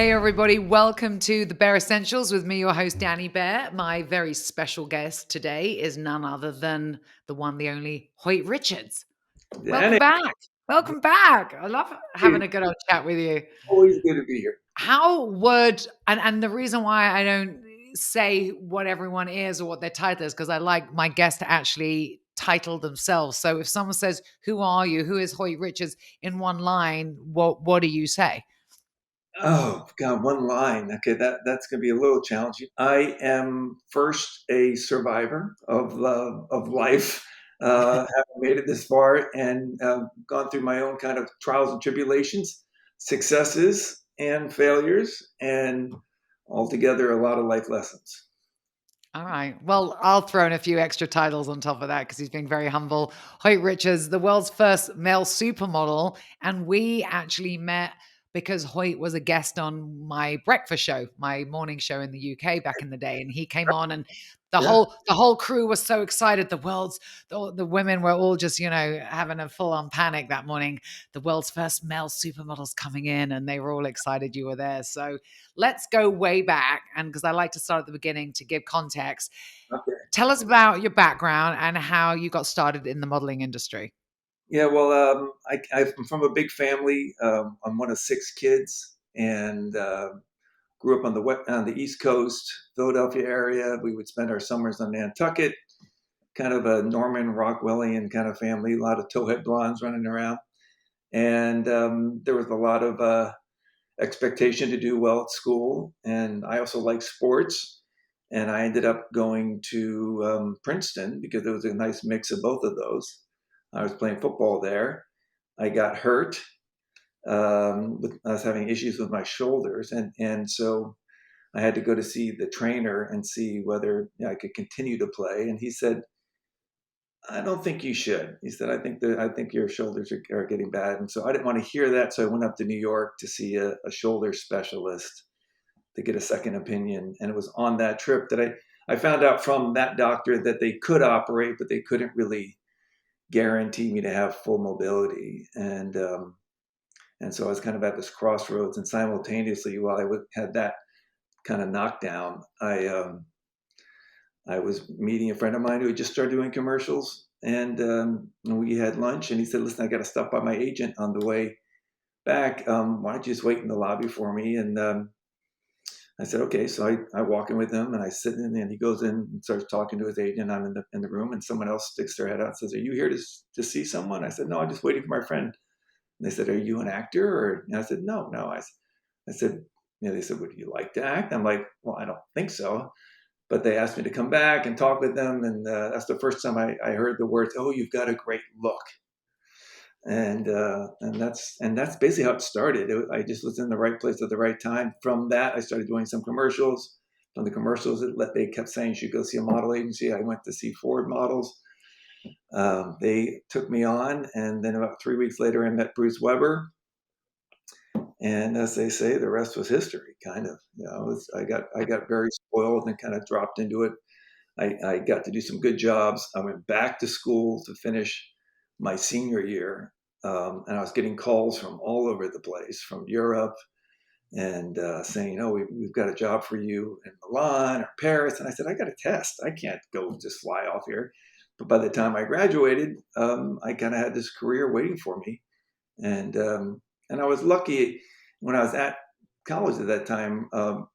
Hey everybody, welcome to the Behr Essentials with me, your host Dani Behr. My very special guest today is none other than the one, the only Hoyt Richards. Welcome Danny, back. Welcome back. I love having a good old chat with you. always good to be here. How would and the reason why I don't say what everyone is or what their title is, because I like my guests to actually title themselves. So if someone says, "Who are you? Who is Hoyt Richards?" in one line, what do you say? Oh God, one line. Okay, that's going to be a little challenging. I am first a survivor of life, having made it this far and gone through my own kind of trials and tribulations, successes and failures, and altogether a lot of life lessons. All right. Well, I'll throw in a few extra titles on top of that because he's being very humble. Hoyt Richards, the world's first male supermodel. And we actually met because Hoyt was a guest on my breakfast show, my morning show in the UK back in the day. And he came on and the Yeah. whole crew was so excited. The women were all just, having a full on panic that morning. The world's first male supermodels coming in and they were all excited you were there. So let's go way back. And because I like to start at the beginning to give context, Okay. tell us about your background and how you got started in the modeling industry. Yeah, well, I'm from a big family. I'm one of six kids, and grew up on the East Coast, Philadelphia area. We would spend our summers on Nantucket, kind of a Norman Rockwellian kind of family, a lot of towhead blondes running around. And there was a lot of expectation to do well at school. And I also like sports. And I ended up going to Princeton because there was a nice mix of both of those. I was playing football there. I got hurt. I was having issues with my shoulders, and so I had to go to see the trainer and see whether I could continue to play. And he said, "I don't think you should." He said, I think your shoulders are getting bad." And so I didn't want to hear that. So I went up to New York to see a shoulder specialist to get a second opinion. And it was on that trip that I found out from that doctor that they could operate, but they couldn't really guarantee me to have full mobility. And so I was kind of at this crossroads. And simultaneously, while had that kind of knockdown, I was meeting a friend of mine who had just started doing commercials, and we had lunch. And he said, "Listen, I got to stop by my agent on the way back. Why don't you just wait in the lobby for me?" And I said, "Okay." So I walk in with him, and I sit in, and he goes in and starts talking to his agent. I'm in the room, and someone else sticks their head out and says, "Are you here to see someone?" I said, "No, I'm just waiting for my friend." And they said, "Are you an actor?" And I said, "No, no." I said, they said, "Would you like to act?" I'm like, "Well, I don't think so." But they asked me to come back and talk with them. And that's the first time I heard the words, "Oh, you've got a great look." And that's basically how it started. I just was in the right place at the right time. From that, I started doing some commercials. From the commercials, they kept saying you should go see a model agency. I went to see Ford Models. They took me on, and then about 3 weeks later, I met Bruce Weber. And as they say, the rest was history. Kind of, I got very spoiled and kind of dropped into it. I got to do some good jobs. I went back to school to finish my senior year, and I was getting calls from all over the place, from Europe, and saying, "Oh, we've got a job for you in Milan or Paris." And I said, "I got a test. I can't go just fly off here." But by the time I graduated, I kind of had this career waiting for me, and I was lucky when I was at college at that time.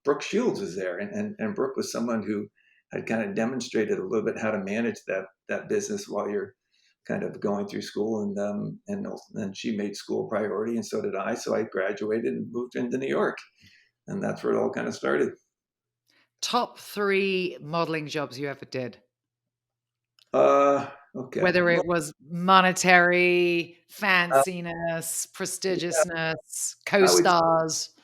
Brooke Shields was there, and Brooke was someone who had kind of demonstrated a little bit how to manage that business while you're kind of going through school, and she made school a priority, and so did I. So I graduated and moved into New York, and that's where it all kind of started. Top three modeling jobs you ever did, Okay. whether Well, it was monetary, uh, fanciness, yeah, prestigiousness, I would, co-stars.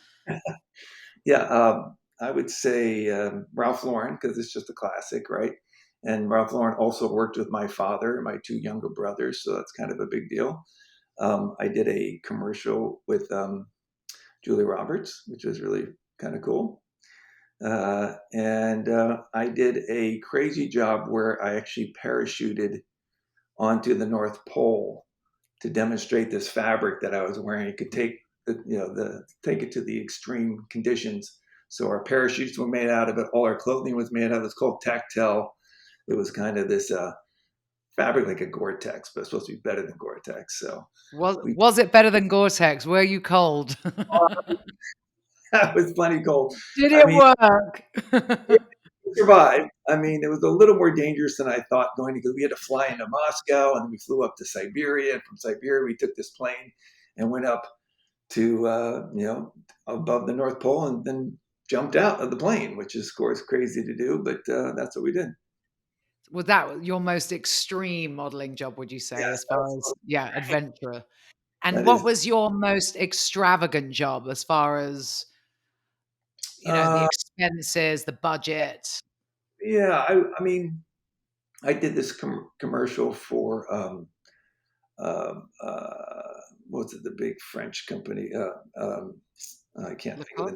yeah, I would say Ralph Lauren because it's just a classic, right? And Ralph Lauren also worked with my father and my two younger brothers, so that's kind of a big deal. I did a commercial with Julie Roberts, which was really kind of cool. And I did a crazy job where I actually parachuted onto the North Pole to demonstrate this fabric that I was wearing. It could take the take it to the extreme conditions. So our parachutes were made out of it. All our clothing was made out of it. It's called tactile. It was kind of this fabric like a Gore-Tex, but it's supposed to be better than Gore-Tex. So we Was it better than Gore-Tex? Were you cold? that was plenty cold. Did I it mean, work? it survived. I mean, it was a little more dangerous than I thought going because we had to fly into Moscow and then we flew up to Siberia. And from Siberia, we took this plane and went up to above the North Pole and then jumped out of the plane, which is of course crazy to do, but that's what we did. Was that your most extreme modeling job, would you say, Yes, as far as yeah, adventure? And that what is. was your most extravagant job as far as, the Uh, expenses, the budget? yeah, I mean, I did this commercial for what's it, the big French company? I can't think of the Lacoste? name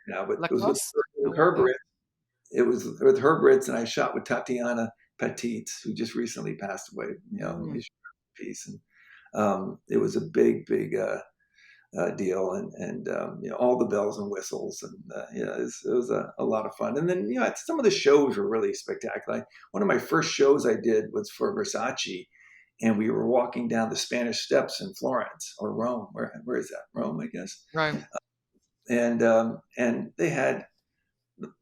now, but it was Lacoste? with Or what? Herbert. It was with Herbert's, and I shot with Tatiana Petit, who just recently passed away. Mm. Peace. And it was a big, big deal, and all the bells and whistles, and it was a lot of fun. And then some of the shows were really spectacular. One of my first shows I did was for Versace, and we were walking down the Spanish Steps in Florence or Rome. Where is that? Rome, I guess. Right. And they had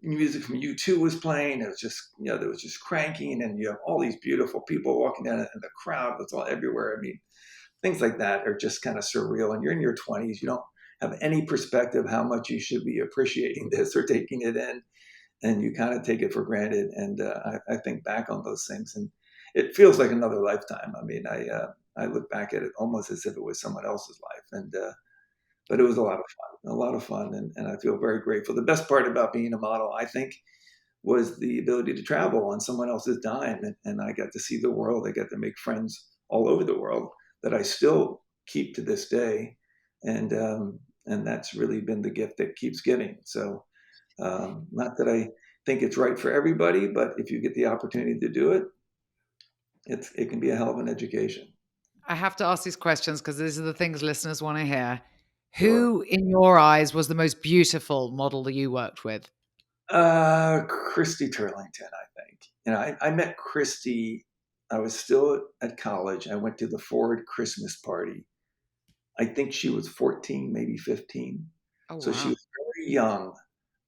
music from U2 was playing. It was just, there was just cranking, and you have all these beautiful people walking down, and the crowd was all everywhere. I mean, things like that are just kind of surreal. And you're in your 20s, you don't have any perspective how much you should be appreciating this or taking it in, and you kind of take it for granted. And I think back on those things, and it feels like another lifetime. I mean, I look back at it almost as if it was someone else's life, and but it was a lot of fun, and I feel very grateful. The best part about being a model, I think, was the ability to travel on someone else's dime, and I got to see the world. I got to make friends all over the world that I still keep to this day, and that's really been the gift that keeps giving. So, not that I think it's right for everybody, but if you get the opportunity to do it, it can be a hell of an education. I have to ask these questions because these are the things listeners wanna hear. Sure. Who, in your eyes, was the most beautiful model that you worked with? Christy Turlington, I think. I met Christy. I was still at college. I went to the Ford Christmas party. I think she was 14, maybe 15. Oh, So she wow. was very young,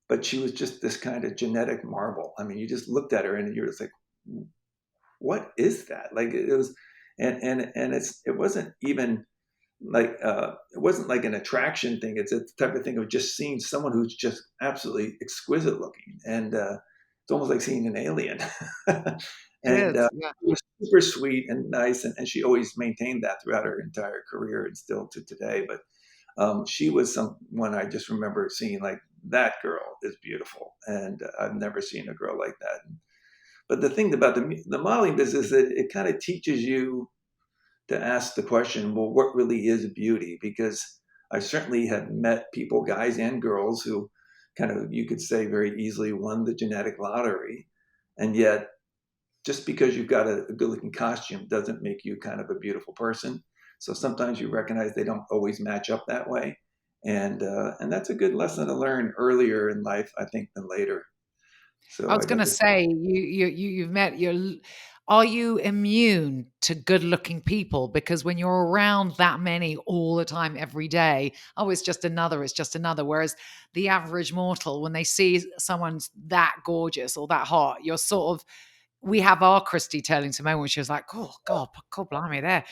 but she was just this kind of genetic marvel. I mean, you just looked at her and you're just like, what is that? Like it was, and it wasn't even like it wasn't like an attraction thing. It's a type of thing of just seeing someone who's just absolutely exquisite looking, and it's almost like seeing an alien. It And is, yeah. she was super sweet and nice, and she always maintained that throughout her entire career and still to today. But she was someone I just remember seeing like that girl is beautiful, and I've never seen a girl like that. But the thing about the modeling business is that it kind of teaches you to ask the question, well, what really is beauty? Because I certainly have met people, guys and girls, who kind of, you could say, very easily won the genetic lottery. And yet, just because you've got a good looking costume doesn't make you kind of a beautiful person. So sometimes you recognize they don't always match up that way. And that's a good lesson to learn earlier in life, I think, than later. I So was I got gonna to. say, you've met your are you immune to good-looking people? Because when you're around that many all the time, every day, "Oh, it's just another." Whereas the average mortal, when they see someone's that gorgeous or that hot, you're sort of we have our Christy Turlington moment when she was like, "Oh, God blimey, they're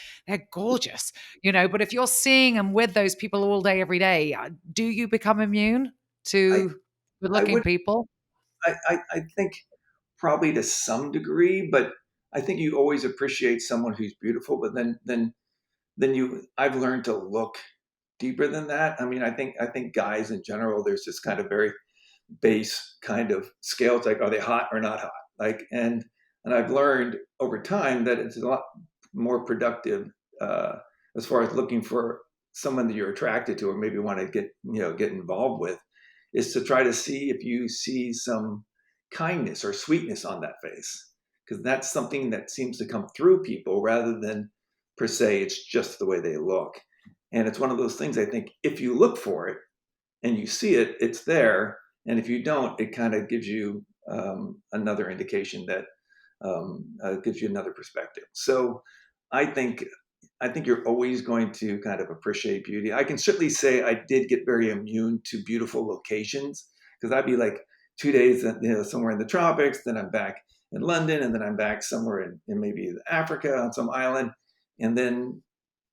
gorgeous," But if you're seeing them with those people all day, every day, do you become immune I, to I good-looking would, people? I think probably to some degree, but I think you always appreciate someone who's beautiful, but then I've learned to look deeper than that. I mean, I think guys in general, there's this kind of very base kind of scale. It's like, are they hot or not hot? Like, and I've learned over time that it's a lot more productive uh, as far as looking for someone that you're attracted to or maybe want to get involved with, is to try to see if you see some kindness or sweetness on that face, because that's something that seems to come through people rather than per se it's just the way they look. And it's one of those things, I think, if you look for it and you see it, it's there. And if you don't, it kind of gives you another indication that gives you another perspective. So I think I think you're always going to kind of appreciate beauty. I can certainly say I did get very immune to beautiful locations because I'd be like 2 days, somewhere in the tropics, then I'm back in London, and then I'm back somewhere in maybe Africa on some island, and then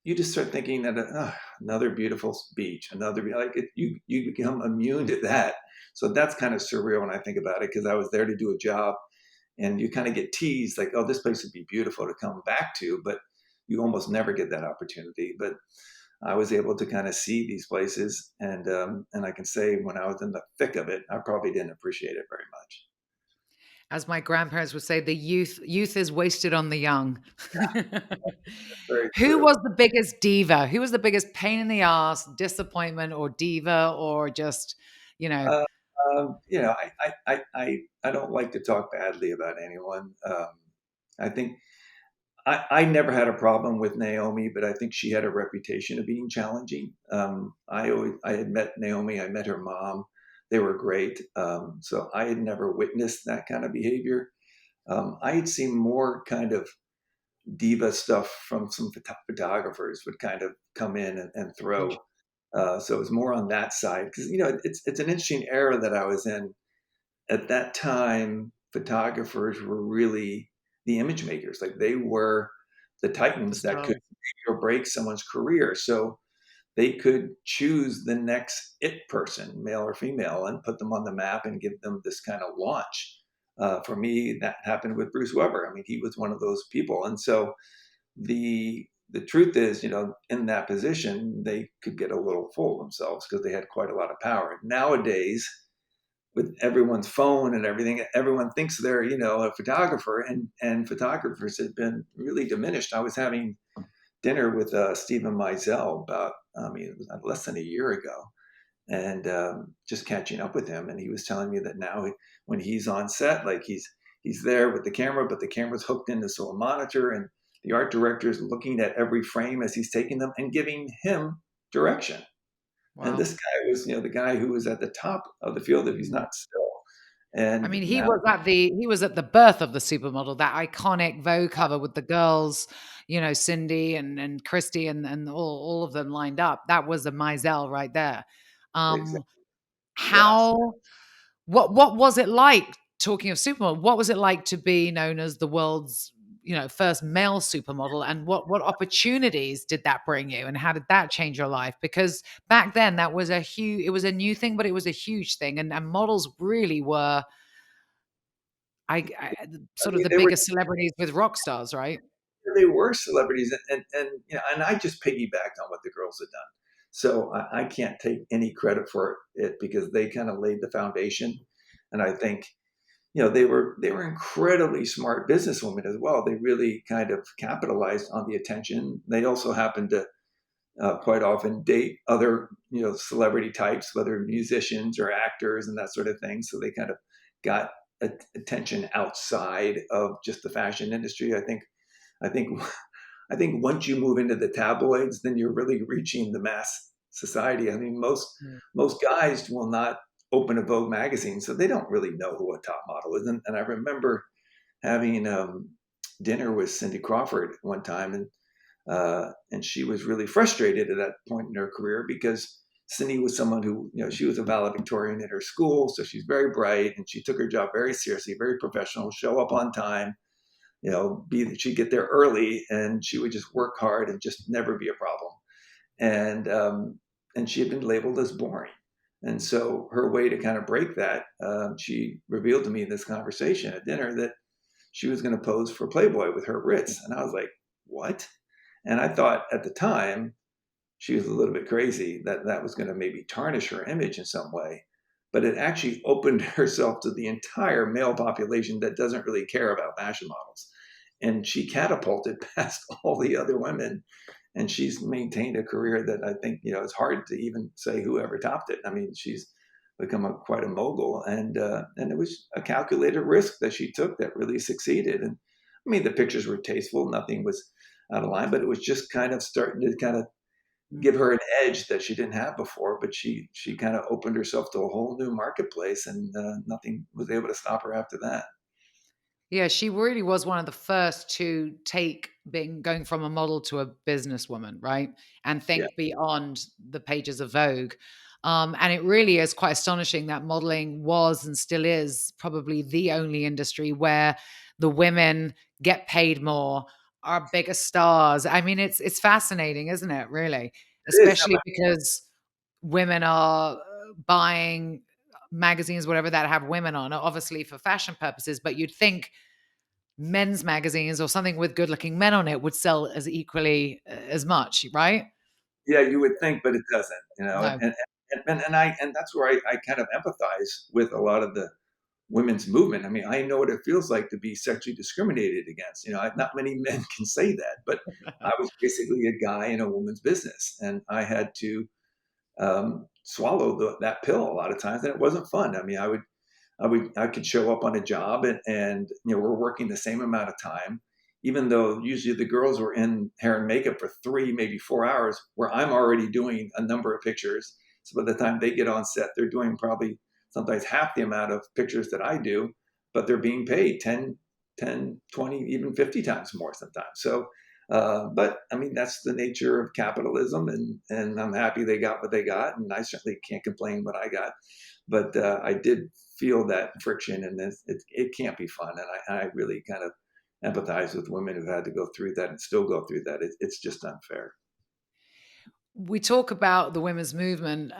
you just start thinking that another beautiful beach, like you become immune to that. So that's kind of surreal when I think about it because I was there to do a job, and you kind of get teased like, oh, this place would be beautiful to come back to, but you almost never get that opportunity. But I was able to kind of see these places, and I can say when I was in the thick of it, I probably didn't appreciate it very much. As my grandparents would say, the youth is wasted on the young. Very Who true. was the biggest diva? Who was the biggest pain in the ass, disappointment, or diva, or just, you know, Uh, I don't like to talk badly about anyone. I think I never had a problem with Naomi, but I think she had a reputation of being challenging. I had met Naomi, I met her mom. They were great. So I had never witnessed that kind of behavior. I had seen more kind of diva stuff from some photographers would kind of come in and throw. So it was more on that side because it's an interesting era that I was in. At that time, photographers were really the image makers. Like they were the the titans that could stars? make or break someone's career. So they could choose the next it person, male or female, and put them on the map and give them this kind of launch. For me, that happened with Bruce Weber. I mean, he was one of those people, and so the truth is, in that position, they could get a little full of themselves because they had quite a lot of power. Nowadays, with everyone's phone and everything, everyone thinks they're, a photographer, and photographers have been really diminished. I was having dinner with Stephen Meisel about, I mean, it was less than a year ago, and just catching up with him, and he was telling me that now when he's on set, like he's there with the camera, but the camera's hooked into a monitor, and the art director is looking at every frame as he's taking them and giving him direction. And Wow. this guy was, the guy who was at the top of the field if he's not still. I And mean, now, he was at the birth of the supermodel, that iconic Vogue cover with the girls, Cindy and Christy and all of them lined up. That was a Mizell right there. Um, exactly, yes. how what was it like, talking of supermodel, what was it like to be known as the world's, first male supermodel, and what opportunities did that bring you, and how did that change your life? Because back then that was it was a new thing, but it was a huge thing, and models really were I I sort of mean, the they were biggest celebrities with rock stars, right? they were celebrities, and I just piggybacked on what the girls had done. So I can't take any credit for it because they kind of laid the foundation, and I think they were incredibly smart businesswomen as well. They really kind of capitalized on the attention. They also happened to quite often date other celebrity types, whether musicians or actors and that sort of thing. So they kind of got attention outside of just the fashion industry. I think I think once you move into the tabloids, then you're really reaching the mass society. I mean, Mm. most guys will not open a Vogue magazine, so they don't really know who a top model is. And I remember having dinner with Cindy Crawford one time, and she was really frustrated at that point in her career because Cindy was someone who, she was a valedictorian at her school, so she's very bright, and she took her job very seriously, very professional, show up on time, she'd get there early, and she would just work hard and just never be a problem. And she had been labeled as boring. And so her way to kind of break that, she revealed to me in this conversation at dinner that she was going to pose for Playboy with her Ritz. And I was like, what? And I thought at the time she was a little bit crazy that that was going to maybe tarnish her image in some way. But it actually opened herself to the entire male population that doesn't really care about fashion models. And she catapulted past all the other women. And she's maintained a career that I think, it's hard to even say whoever topped it. I mean, she's become quite a mogul. And it was a calculated risk that she took that really succeeded. And I mean, the pictures were tasteful. Nothing was out of line, but it was just kind of starting to kind of give her an edge that she didn't have before, but she kind of opened herself to a whole new marketplace, and nothing was able to stop her after that. Yeah, she really was one of the first to take being going from a model to a businesswoman, right? And Yeah, think beyond the pages of Vogue. And it really is quite astonishing that modeling was and still is probably the only industry where the women get paid more, are bigger stars. I mean, it's fascinating, isn't it? Really, it is. especially because women are buying magazines, whatever that have women on, obviously for fashion purposes. But you'd think men's magazines or something with good-looking men on it would sell as equally as much, right? Yeah, you would think, but it doesn't, you know, No. and that's where I kind of empathize with a lot of the women's movement. I mean, I know what it feels like to be sexually discriminated against. You know, not many men can say that, but I was basically a guy in a woman's business, and I had to swallow that pill a lot of times, and it wasn't fun. I mean, I could show up on a job, and you know, we're working the same amount of time, even though usually the girls were in hair and makeup for 3, maybe 4 hours, where I'm already doing a number of pictures. So by the time they get on set, they're doing probably sometimes half the amount of pictures that I do, but they're being paid 10, 20, even 50 times more sometimes. So, but I mean, that's the nature of capitalism, and I'm happy they got what they got, and I certainly can't complain what I got. But I did feel that friction, and it can't be fun. And I really kind of empathize with women who had to go through that and still go through that. It's just unfair. We talk about the women's movement.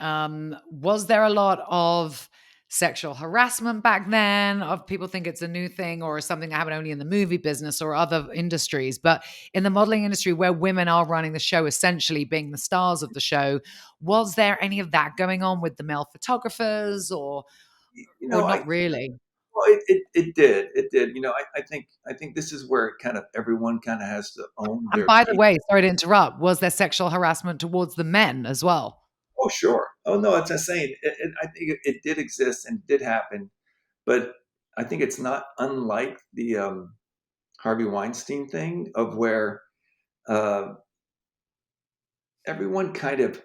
Was there a lot of sexual harassment back then? Of people think it's a new thing or something that happened only in the movie business or other industries, but in the modeling industry where women are running the show, essentially being the stars of the show, was there any of that going on with the male photographers You or know, not really? well, it did. You know, I think this is where kind of everyone kind of has to own And their by the piece. way, sorry to interrupt, was there sexual harassment towards the men as well? Oh, sure. Oh, no, it's insane. I think it did exist and did happen, but I think it's not unlike the Harvey Weinstein thing of where uh, everyone kind of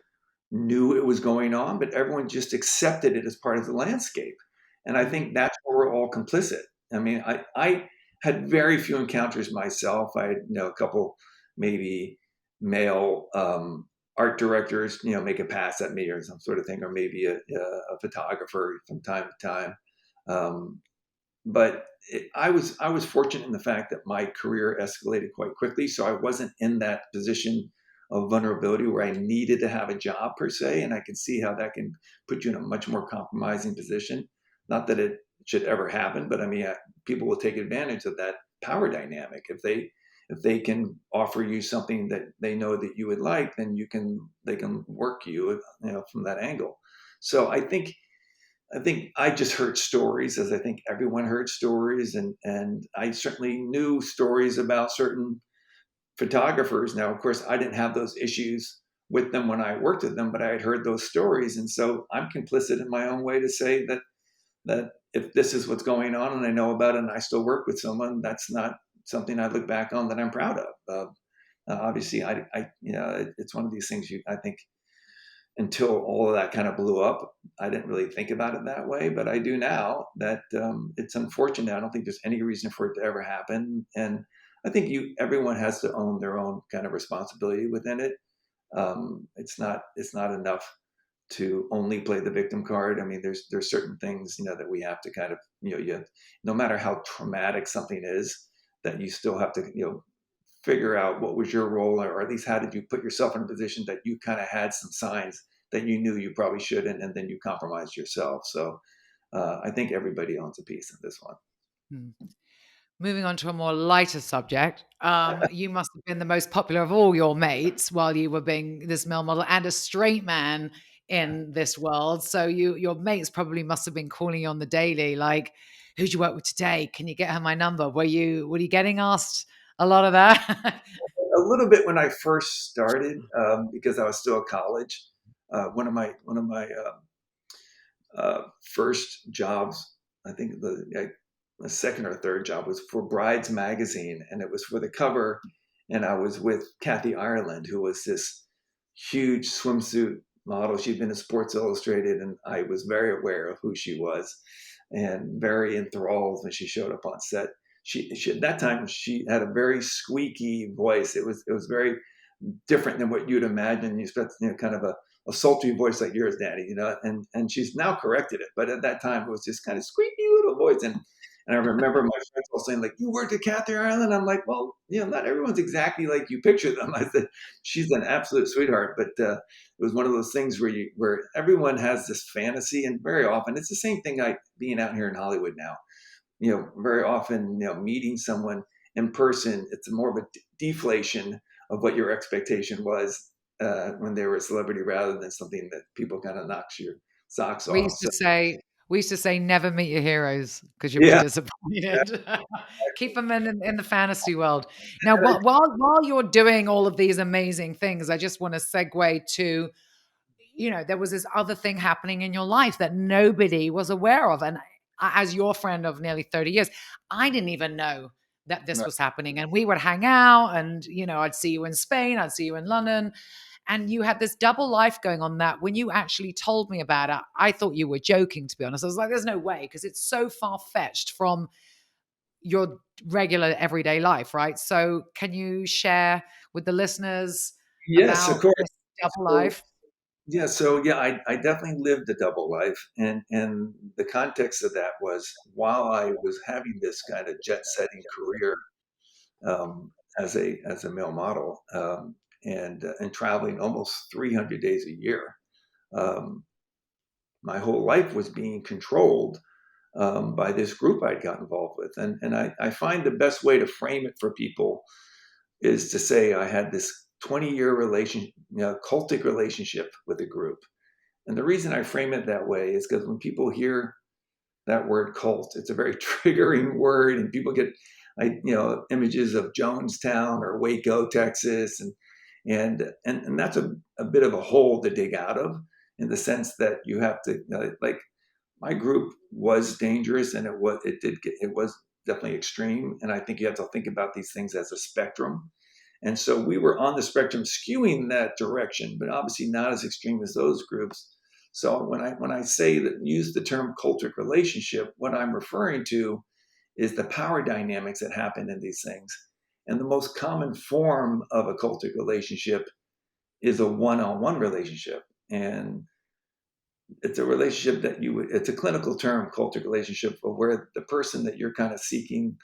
knew it was going on, but everyone just accepted it as part of the landscape. And I Mm, think that's where we're all complicit. I mean, I had very few encounters myself. I had, you know, a couple maybe male art directors, you know, make a pass at me or some sort of thing, or maybe a photographer from time to time. Um, but I was fortunate in the fact that my career escalated quite quickly, so I wasn't in that position of vulnerability where I needed to have a job per se, and I can see how that can put you in a much more compromising position. Not that it should ever happen, but I mean, people will take advantage of that power dynamic if they can offer you something that they know that you would like, then they can work you, you know, from that angle. So I think I just heard stories, as I think everyone heard stories, and I certainly knew stories about certain photographers. Now, of course, I didn't have those issues with them when I worked with them, but I had heard those stories, and so I'm complicit in my own way to say that if this is what's going on and I know about it, and I still work with someone, that's not something I look back on that I'm proud of. Obviously, I you know, it's one of these things I think until all of that kind of blew up, I didn't really think about it that way, but I do now. That it's unfortunate. I don't think there's any reason for it to ever happen, and I think everyone has to own their own kind of responsibility within it. It's not enough to only play the victim card. I mean, there's certain things, you know, that we have to kind of, you know, no matter how traumatic something is, that you still have to, you know, figure out what was your role, or at least how did you put yourself in a position that you kind of had some signs that you knew you probably shouldn't, and then you compromised yourself. So I think everybody owns a piece in this one. mm. Moving on to a more lighter subject, you must have been the most popular of all your mates while you were being this male model and a straight man in this world. So your mates probably must have been calling you on the daily, like, "Who'd you work with today? Can you get her my number?" Were you getting asked a lot of that? A little bit when I first started, because I was still at college. One of my first jobs, I think the second or third job was for Brides magazine, and it was for the cover. And I was with Kathy Ireland, who was this huge swimsuit model. She'd been in Sports Illustrated, and I was very aware of who she was and very enthralled when she showed up on set. She at that time she had a very squeaky voice. It was very different than what you'd imagine. You expect, kind of a sultry voice like yours, Daddy, and she's now corrected it. But at that time, it was just kind of squeaky little voice. And I remember my friends all saying, like, you worked at Cathy Island? I'm like, well, not everyone's exactly like you picture them. I said, she's an absolute sweetheart. But it was one of those things where everyone has this fantasy, and very often it's the same thing like being out here in Hollywood now. Very often, meeting someone in person, it's more of a deflation of what your expectation was when they were a celebrity, rather than something that people kind of knocks your socks We off. used to So say we used to say, "Never meet your heroes because 'cause you'll be yeah, disappointed." Keep them in the fantasy world. Now, exactly. while you're doing all of these amazing things, I just wanna segue to, there was this other thing happening in your life that nobody was aware of, and as your friend of nearly 30 years, I didn't even know that this Right. was happening, and we would hang out and, I'd see you in Spain, I'd see you in London, and you had this double life going on that when you actually told me about it, I thought you were joking, to be honest. I was like, there's no way, because it's so far fetched from your regular everyday life, right? So, can you share with the listeners Yes, of about course. this double So life? I definitely lived a double life, and the context of that was while I was having this kind of jet setting career as a male model, and traveling almost 300 days a year. Um, my whole life was being controlled by this group I'd got involved with, and I find the best way to frame it for people is to say I had this 20-year cultic relationship with a group. And the reason I frame it that way is because when people hear that word cult, it's a very triggering word, and people get, images of Jonestown or Waco, Texas, and that's a bit of a hole to dig out of, in the sense that you have to, like, my group was dangerous, and it was definitely extreme, and I think you have to think about these things as a spectrum. And so we were on the spectrum skewing that direction, but obviously not as extreme as those groups. So when I say that, use the term cultic relationship, what I'm referring to is the power dynamics that happen in these things. And the most common form of a cultic relationship is a one-on-one relationship. And it's a relationship it's a clinical term, cultic relationship, where the person that you're kind of seeking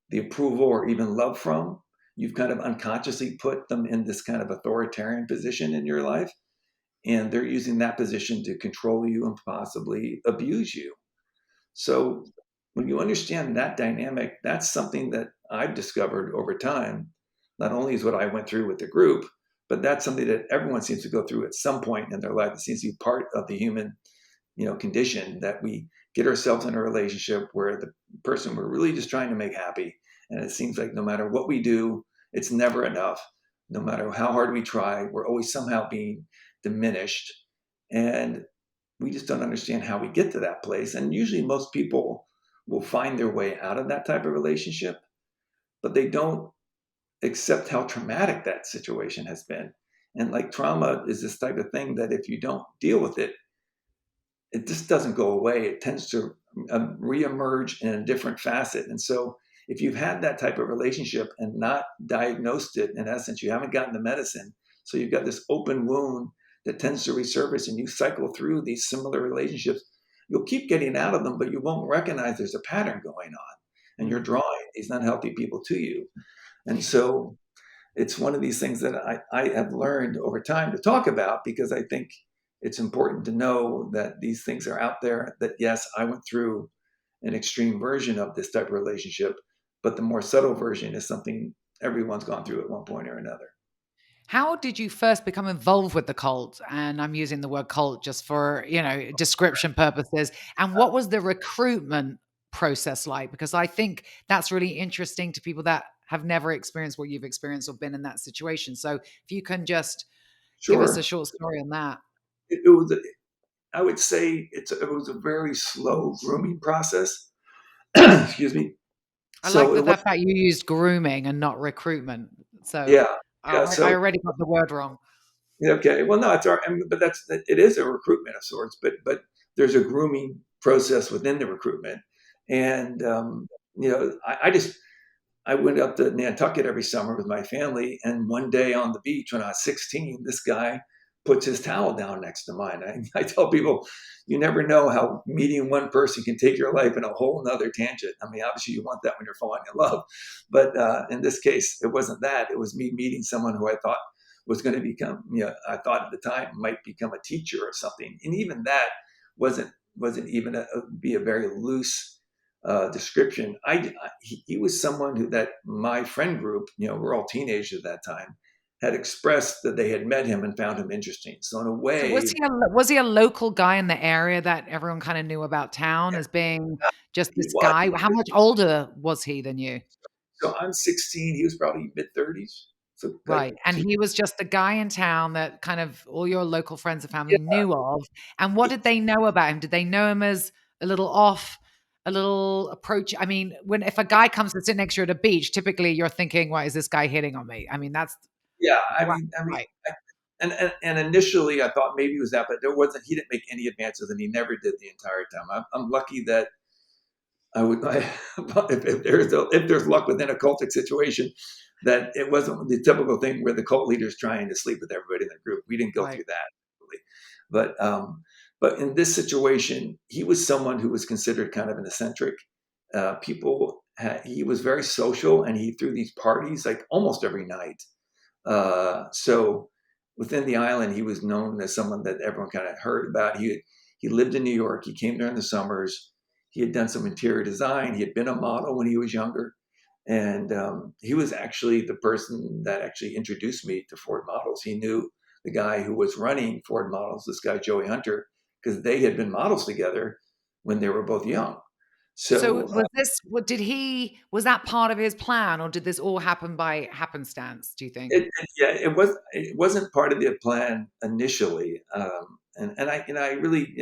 the approval or even love from, you've kind of unconsciously put them in this kind of authoritarian position in your life. And they're using that position to control you and possibly abuse you. So when you understand that dynamic, that's something that I've discovered over time. Not only is what I went through with the group, but that's something that everyone seems to go through at some point in their life. It seems to be part of the human, condition, that we get ourselves in a relationship where the person we're really just trying to make happy, and it seems like no matter what we do, it's never enough. No matter how hard we try, we're always somehow being diminished, and we just don't understand how we get to that place. And usually most people will find their way out of that type of relationship, but they don't accept how traumatic that situation has been. And like, trauma is this type of thing that if you don't deal with it, it just doesn't go away. It tends to reemerge in a different facet. And so, if you've had that type of relationship and not diagnosed it, in essence, you haven't gotten the medicine. So you've got this open wound that tends to resurface, and you cycle through these similar relationships. You'll keep getting out of them, but you won't recognize there's a pattern going on, and you're Mm. drawing these unhealthy people to you. And so, it's one of these things that I have learned over time to talk about, because I think it's important to know that these things are out there. That, yes, I went through an extreme version of this type of relationship, but the more subtle version is something everyone's gone through at one point or another. How did you first become involved with the cult? And I'm using the word cult just for, description purposes. And what was the recruitment process like? Because I think that's really interesting to people that have never experienced what you've experienced or been in that situation. So if you can just give us a Sure. short story on that. It was, I would say it was a very slow grooming process. Excuse me. I like So it was, the fact you used grooming and not recruitment. So yeah, yeah. I So already got the word wrong. Yeah, okay. Well, no, it's our, but it is a recruitment of sorts, but there's a grooming process within the recruitment. And, I just, I went up to Nantucket every summer with my family. And one day on the beach when I was 16, this guy puts his towel down next to mine. I tell people, you never know how meeting one person can take your life in a whole nother tangent. I mean, obviously you want that when you're falling in love, but in this case, it wasn't that. It was me meeting someone who I thought was going to become, I thought at the time might become a teacher or something. And even that wasn't even be a very loose description. He was someone who that my friend group, we're all teenagers at that time, had expressed that they had met him and found him interesting. So in a So way, was he a local guy in the area that everyone kinda knew about town as being just he this was. guy? How much older was he than you? So I'm 16. He was probably mid 30s. So like Right, and he was just the guy in town that kind of all your local friends and family yeah, knew of, and what did they know about him? Did they know him as a little off, a little approach I mean, when if a guy comes to sit next to you at a beach, typically you're thinking, "Why is this guy hitting on me?" I mean, that's yeah. right, right, And initially I thought maybe it was that, but there wasn't. He didn't make any advances, and he never did the entire time. I'm lucky that I would, if there's luck within a cultic situation, that it wasn't the typical thing where the cult leader's trying to sleep with everybody in the group. We didn't go right. through that, really. But in this situation, he was someone who was considered kind of an eccentric. He was very social, and he threw these parties like almost every night. So within the island, he was known as someone that everyone kind of heard about. He lived in New York. He came there in the summers. He had done some interior design. He had been a model when he was younger, and he was actually the person that actually introduced me to Ford Models. He knew the guy who was running Ford Models, this guy Joey Hunter, because they had been models together when they were both young. So So was this what did he was that part of his plan, or did this all happen by happenstance, do you think? yeah, it wasn't part of the plan initially, and I really,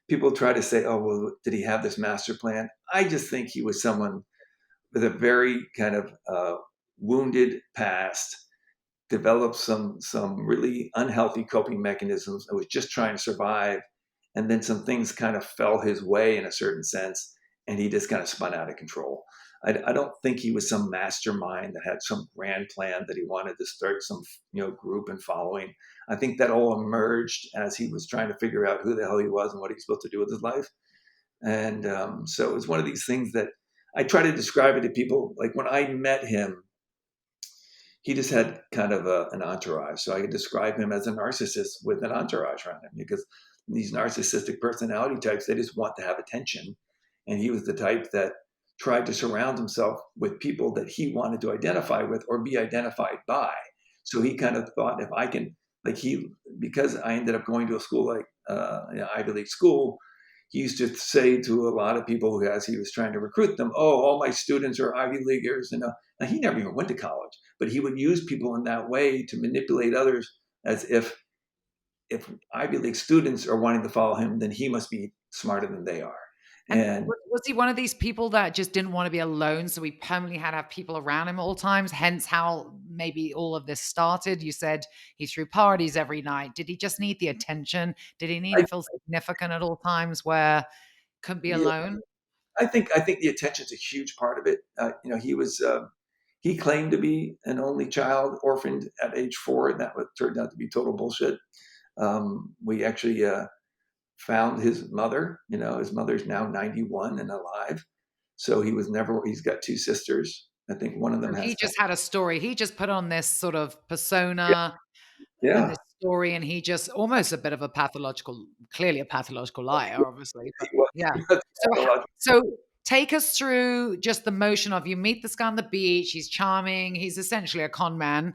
people try to say, oh well, did he have this master plan? I just think he was someone with a very kind of wounded past, developed some really unhealthy coping mechanisms, and was just trying to survive, and then some things kind of fell his way in a certain sense, and he just kind of spun out of control. I don't think he was some mastermind that had some grand plan that he wanted to start some group and following. I think that all emerged as he was trying to figure out who the hell he was and what he was supposed to do with his life. And so it was one of these things that I try to describe it to people. Like when I met him, he just had kind of an entourage. So I could describe him as a narcissist with an entourage around him, because these narcissistic personality types, they just want to have attention. And he was the type that tried to surround himself with people that he wanted to identify with or be identified by. So he kind of thought, if I can, like because I ended up going to a school like Ivy League school, he used to say to a lot of people as he was trying to recruit them, "Oh, all my students are Ivy Leaguers," and now he never even went to college, but he would use people in that way to manipulate others, as if Ivy League students are wanting to follow him, then he must be smarter than they are. And And was he one of these people that just didn't wanna be alone, so he permanently had to have people around him at all times, hence how maybe all of this started? You said he threw parties every night. Did he just need the attention? Did he need I, to feel significant at all times where couldn't be yeah, alone? I think the attention's a huge part of it. He claimed to be an only child, orphaned at age 4, and that turned out to be total bullshit. We actually found his mother. His mother's now 91 and alive. So he was never. He's got 2 sisters. I think one of So them he has. just had a story. He just put on this sort of Yeah, persona and yeah. this story, and he just almost a bit of a pathological clearly a pathological liar, obviously, but He was. yeah. He was So ho pathological. so take us through just the motion of you meet this guy on the beach, he's charming, he's essentially a con man.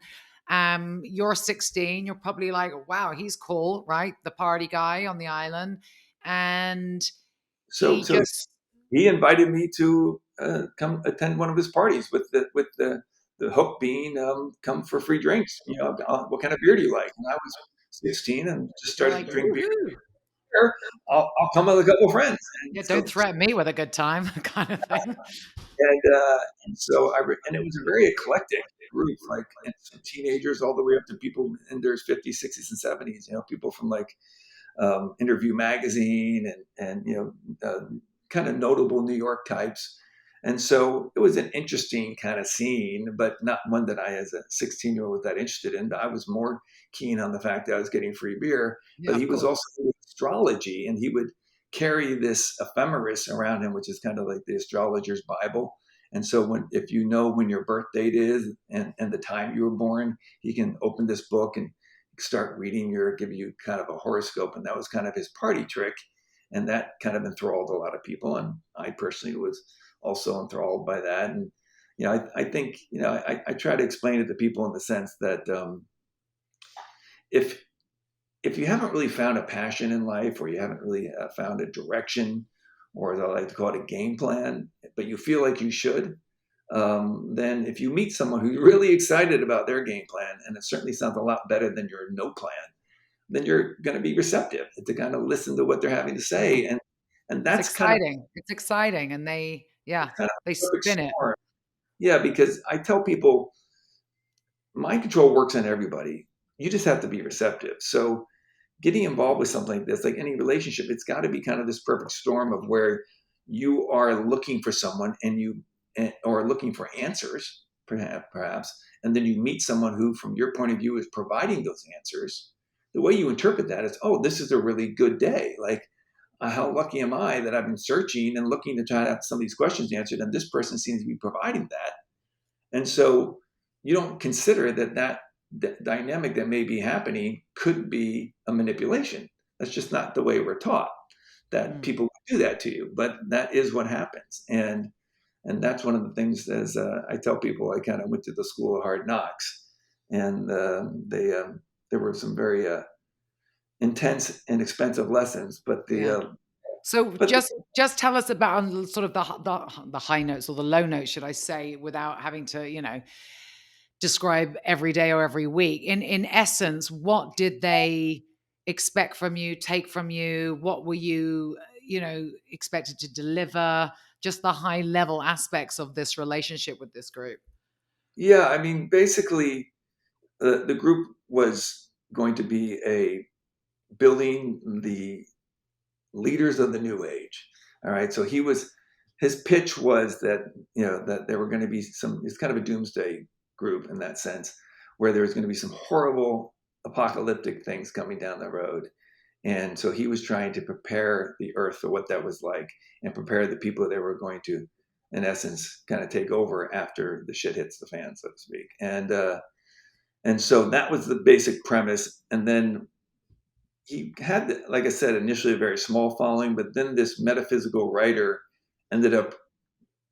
You're 16, you're probably like, "Wow, he's cool," right? The party guy on the island, and So he so just he invited me to come attend one of his parties with the hook being come for free drinks. What kind of beer do you like? And I was 16 and just you're started to like, drink beer. "Woohoo." I'll come with a couple of friends. And Yeah, so don't threaten me with a good time kind of thing. and so and it was very eclectic. group, like and from teenagers all the way up to people in their 50s, 60s, and 70s. People from like Interview Magazine and kind of notable New York types. And so it was an interesting kind of scene, but not one that I, as a 16-year-old, was that interested in. I was more keen on the fact that I was getting free beer. Yeah, But he of was course. also into astrology, and he would carry this ephemeris around him, which is kind of like the astrologer's Bible. And so if you know when your birth date is and the time you were born, he can open this book and start reading give you kind of a horoscope. And that was kind of his party trick. And that kind of enthralled a lot of people. And I personally was also enthralled by that. And, I think, I try to explain it to people in the sense that if if you haven't really found a passion in life, or you haven't really found a direction, or as I like to call it, a game plan, but you feel like you should, then if you meet someone who's really excited about their game plan, and it certainly sounds a lot better than your no plan, then you're going to be receptive to kind of listen to what they're having to Yeah. say. And It's that's exciting. It's exciting, and yeah, kind of they a perfect spin it. storm. Yeah, because I tell people mind control works on everybody. You just have to be receptive. So getting involved with something like this, like any relationship, it's got to be kind of this perfect storm of where you are looking for someone or looking for answers, perhaps, and then you meet someone who, from your point of view, is providing those answers. The way you interpret that is, oh, this is a really good day. Like, how lucky am I that I've been searching and looking to try to have some of these questions answered, and this person seems to be providing that. And so you don't consider that dynamic that may be happening could be a manipulation. That's just not the way we're taught, that Mm. people would do that to you, but that is what happens. And that's one of the things, as I tell people, I kind of went to the school of hard knocks, and there were some very intense and expensive lessons, but Yeah. So but the, just tell us about sort of the high notes or the low notes, should I say, without having to, describe every day or every week. In essence, what did they expect from you, take from you? What were you, expected to deliver? Just the high level aspects of this relationship with this group. yeah, I mean, basically, the group was going to be a building the leaders of the new age. All right. So his pitch was that, that there were going to be it's kind of a doomsday group in that sense, where there was going to be some horrible apocalyptic things coming down the road. And so he was trying to prepare the earth for what that was like, and prepare the people that were going to, in essence, kind of take over after the shit hits the fan, so to speak. And so that was the basic premise. And then he had, like I said, initially a very small following, but then this metaphysical writer ended up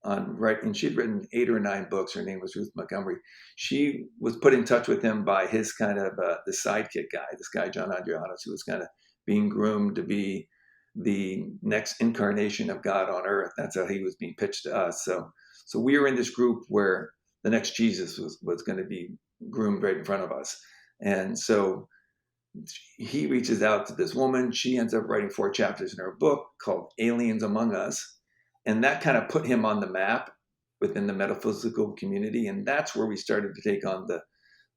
on right, and she'd written 8 or 9 books. Her name was Ruth Montgomery. She was put in touch with him by his kind of the sidekick guy, this guy John Adrianos, who was kind of being groomed to be the next incarnation of God on earth. That's how he was being pitched to us. So we were in this group where the next Jesus was going to be groomed right in front of us, and so he reaches out to this woman. She ends up writing 4 chapters in her book called Aliens Among Us. And that kind of put him on the map within the metaphysical community. And that's where we started to take on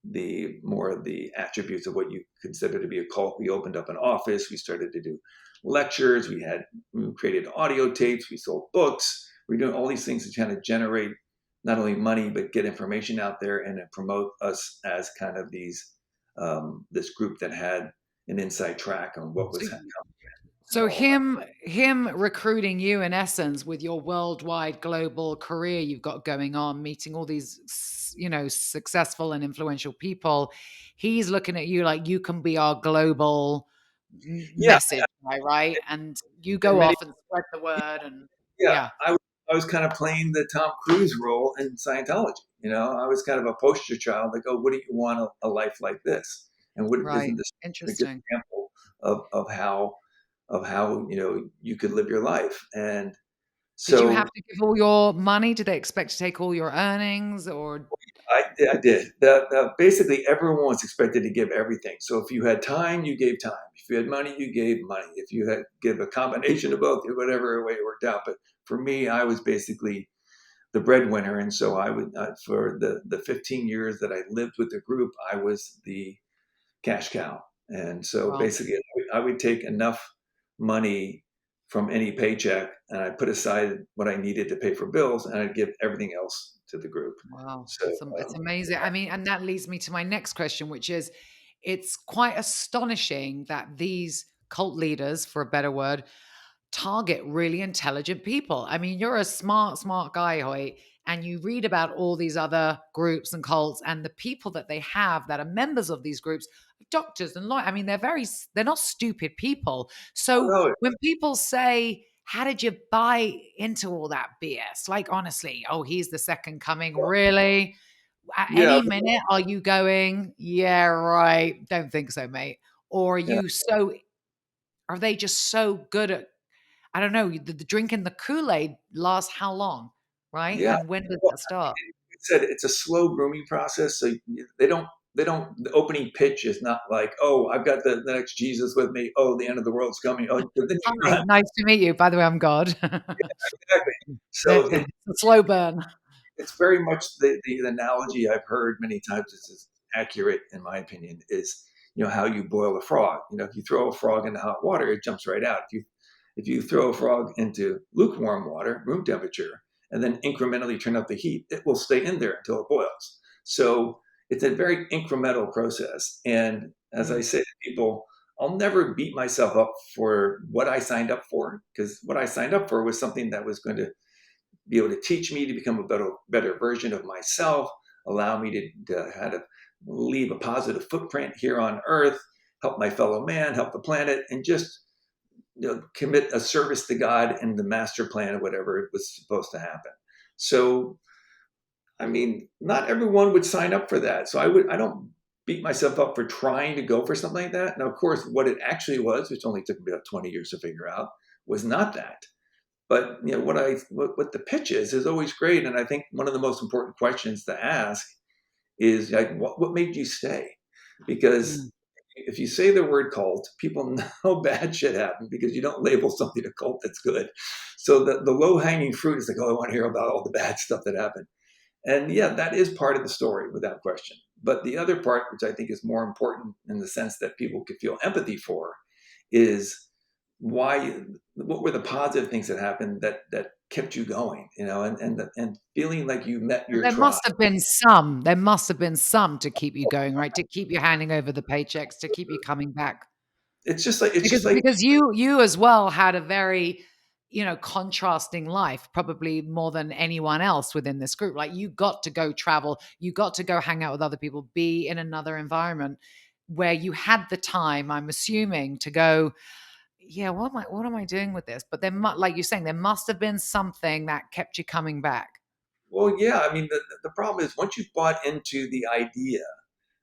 the more of the attributes of what you consider to be a cult. We opened up an office. We started to do lectures. We created audio tapes. We sold books. We're doing all these things to kind of generate not only money, but get information out there and promote us as kind of this group that had an inside track on what was So coming and So all of that. him recruiting you in essence with your worldwide global career you've got going on, meeting all these successful and influential people, he's looking at you like you can be our global Yeah, message guy, right? And you and go many off and spread the word and yeah, yeah, I was kind of playing the Tom Cruise role in Scientology. I was kind of a poster child, like, oh, what do you want a life like this? And what right. isn't this a good Interesting. example of how you could live your life? And Did you have so to give all your money? Did they expect to take all your earnings or I did. Basically, everyone was expected to give everything. So if you had time, you gave time. If you had money, you gave money. If you had give a combination of both, whatever way it worked out. But for me, I was basically the breadwinner. And so I would, for the 15 years that I lived with the group, I was the cash cow. And so Well, basically, I would take enough money from any paycheck and I put aside what I needed to pay for bills, and I'd give everything else to the group. wow, So, it's amazing. I mean, and that leads me to my next question, which is, it's quite astonishing that these cult leaders, for a better word, target really intelligent people. I mean, you're a smart, smart guy, Hoyt, and you read about all these other groups and cults and the people that they have that are members of these groups, doctors and lawyers. I mean, they're not stupid people. oh So no, when people say, how did you buy into all that BS? Like, honestly, oh, he's the second coming. Really? At yeah, any minute, are you going, yeah, right? Don't think so, mate. Or yeah, are they just so good at, I don't know, the drinking the Kool-Aid lasts how long, right? yeah. And when does Well, that start? it said it's a slow grooming process. So they don't, the opening pitch is not like, oh, I've got the next Jesus with me. Oh, the end of the world's coming. Oh, but then you Hi, have, nice to meet you. By the way, I'm God. exactly. So It's a slow burn. it's very much the analogy I've heard many times is accurate in my opinion is, how you boil a frog. If you throw a frog into hot water, it jumps right out. If you throw a frog into lukewarm water, room temperature, and then incrementally turn up the heat, it will stay in there until it boils. So it's a very incremental process. And as I Mm. say to people, I'll never beat myself up for what I signed up for, because what I signed up for was something that was going to be able to teach me to become a better version of myself, allow me to how to leave a positive footprint here on earth, help my fellow man, help the planet, and just commit a service to God in the master plan of whatever it was supposed to happen. So, I mean, not everyone would sign up for that. So I don't beat myself up for trying to go for something like that. Now, of course, what it actually was, which only took me about 20 years to figure out, was not that. But what the pitch is always great, and I think one of the most important questions to ask is like, what made you stay? Mm. Because if you say the word cult, people know bad shit happened because you don't label something a cult that's good. So the low hanging fruit is like, oh, I want to hear about all the bad stuff that happened. And yeah, that is part of the story without question. But the other part, which I think is more important in the sense that people could feel empathy for, is why, what were the positive things that happened that kept you going, and feeling like you met your There tribe. must have been some. There must have been some to keep you going, right? To keep you handing over the paychecks, to keep you coming back. It's just like Because you as well had a very, contrasting life, probably more than anyone else within this group. Like, you got to go travel, you got to go hang out with other people, be in another environment where you had the time, I'm assuming, to go, yeah, what am I doing with this? But like you're saying, there must have been something that kept you coming back. well, yeah, I mean, the problem is once you've bought into the idea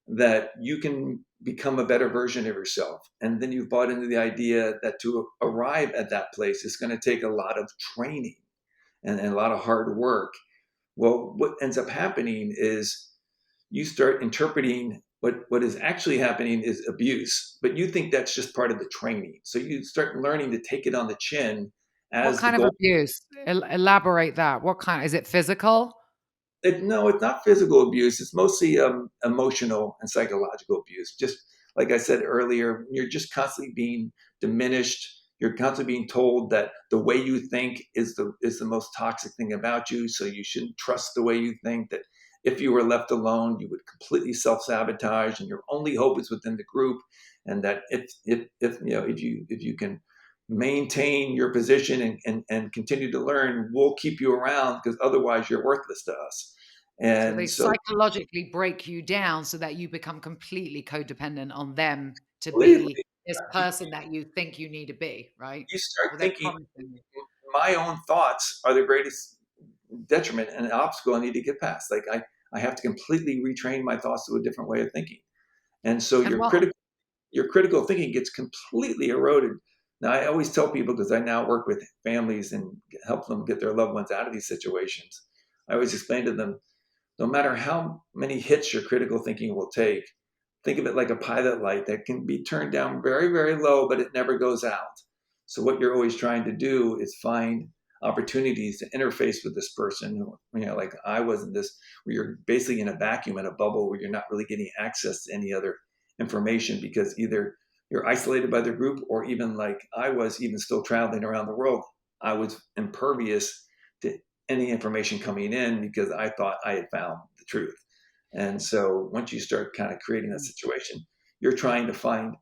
that you can become a better version of yourself, and then you've bought into the idea that to arrive at that place is going to take a lot of training and a lot of hard work. Well, what ends up happening is you start interpreting what is actually happening is abuse, but you think that's just part of the training. So you start learning to take it on the chin What as the kind of goal. abuse? Elaborate that. What kind? Is it physical? No, it's not physical abuse. It's mostly emotional and psychological abuse. Just like I said earlier, you're just constantly being diminished. You're constantly being told that the way you think is the most toxic thing about you. So you shouldn't trust the way you think. That if you were left alone, you would completely self sabotage, and your only hope is within the group. And that if you can maintain your position and continue to learn, we'll keep you around because otherwise you're worthless to us. So they And so, psychologically break you down so that you become completely codependent on them to believe be me, this person that you think you need to be, right? you start Or they're thinking promising you. my own thoughts are the greatest detriment and obstacle I need to get past. Like I have to completely retrain my thoughts to a different way of thinking. And so And your critical thinking gets completely eroded. Now, I always tell people, because I now work with families and help them get their loved ones out of these situations, I always explain to them, no matter how many hits your critical thinking will take, think of it like a pilot light that can be turned down very, very low, but it never goes out. So what you're always trying to do is find opportunities to interface with this person who, like I was in this, where you're basically in a vacuum, in a bubble, where you're not really getting access to any other information, because either you're isolated by the group, or even like I was, even still traveling around the world, I was impervious to any information coming in, because I thought I had found the truth. And so once you start kind of creating that situation, you're trying to find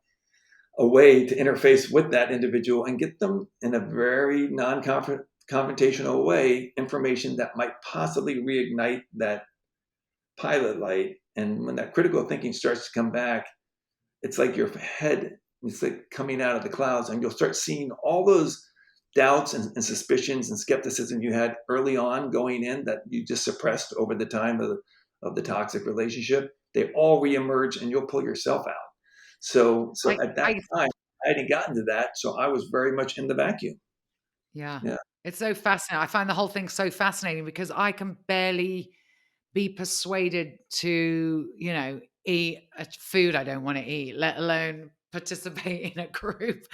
a way to interface with that individual and get them in a very non-confrontational way information that might possibly reignite that pilot light. And when that critical thinking starts to come back, it's like your head is like coming out of the clouds, and you'll start seeing all those doubts and suspicions and skepticism you had early on going in, that you just suppressed over the time of the toxic relationship. They all reemerge, and you'll pull yourself out. So at that I time, I hadn't gotten to that, so I was very much in the vacuum. Yeah. Yeah. It's so fascinating. I find the whole thing so fascinating because I can barely be persuaded to, eat a food I don't want to eat, let alone participate in a group.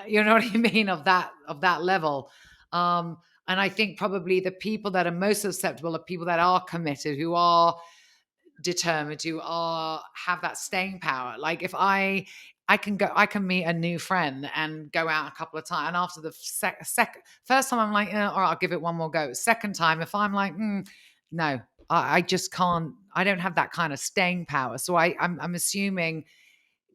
You know what I mean? Of that level. Um, and I think probably the people that are most susceptible are people that are committed, who are determined, who are have that staying power. Like if I can meet a new friend and go out a couple of times, and after the first time I'm like, all right, I'll give it one more go. Second time, if I'm like, no, I just can't. I don't have that kind of staying power. So I'm assuming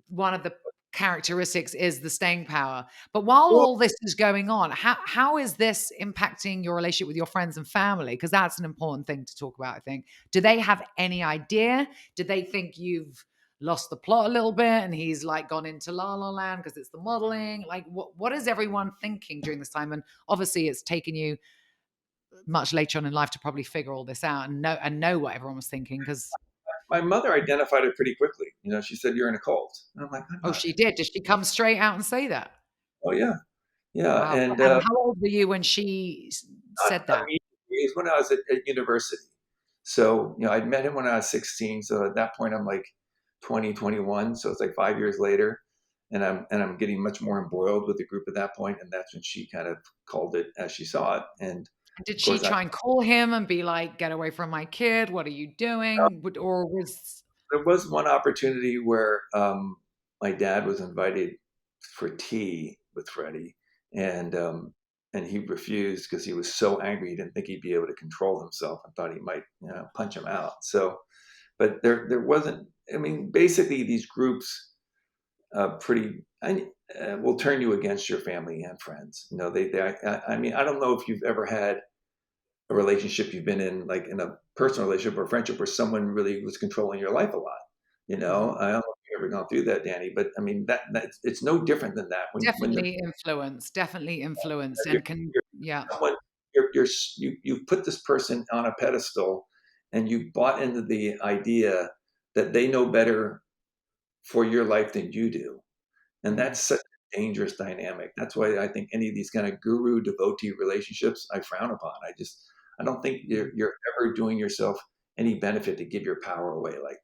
one of the characteristics is the staying power. But while Well, all this is going on, how is this impacting your relationship with your friends and family? Because that's an important thing to talk about, I think. Do they have any idea? Do they think you've lost the plot a little bit and he's like gone into la la land because it's the modeling? Like what is everyone thinking during this time? And obviously it's taken you much later on in life to probably figure all this out and know what everyone was thinking because my mother identified it pretty quickly. She said, "You're in a cult." And I'm like, "I'm oh, not." she did. Did she come straight out and say that? Oh yeah, yeah. Wow. And And how old were you when she not said that? immediately. It was when I was at university. So, I met him when I was 16. So at that point, I'm like 20, 21. So it's like 5 years later. And I'm getting much more embroiled with the group at that point. And that's when she kind of called it as she saw it. And Did of she course, try and call him and be like, "Get away from my kid. What are you doing?" Or was there was one opportunity where my dad was invited for tea with Freddie, and and he refused because he was so angry. He didn't think he'd be able to control himself and thought he might, punch him out. So, but there wasn't. I mean, basically, these groups pretty will turn you against your family and friends. I mean, I don't know if you've ever had a relationship you've been in, like in a personal relationship or friendship, where someone really was controlling your life a lot. Mhm. I don't know if you've ever gone through that, Danny, but I mean that it's no different than that Definitely influence you're, and can you're yeah. someone you've put this person on a pedestal, and you bought into the idea that they know better for your life than you do. And Mhm. that's such a dangerous dynamic. That's why I think any of these kind of guru devotee relationships I frown upon. I don't think Mhm. you're ever doing yourself any benefit to give your power away like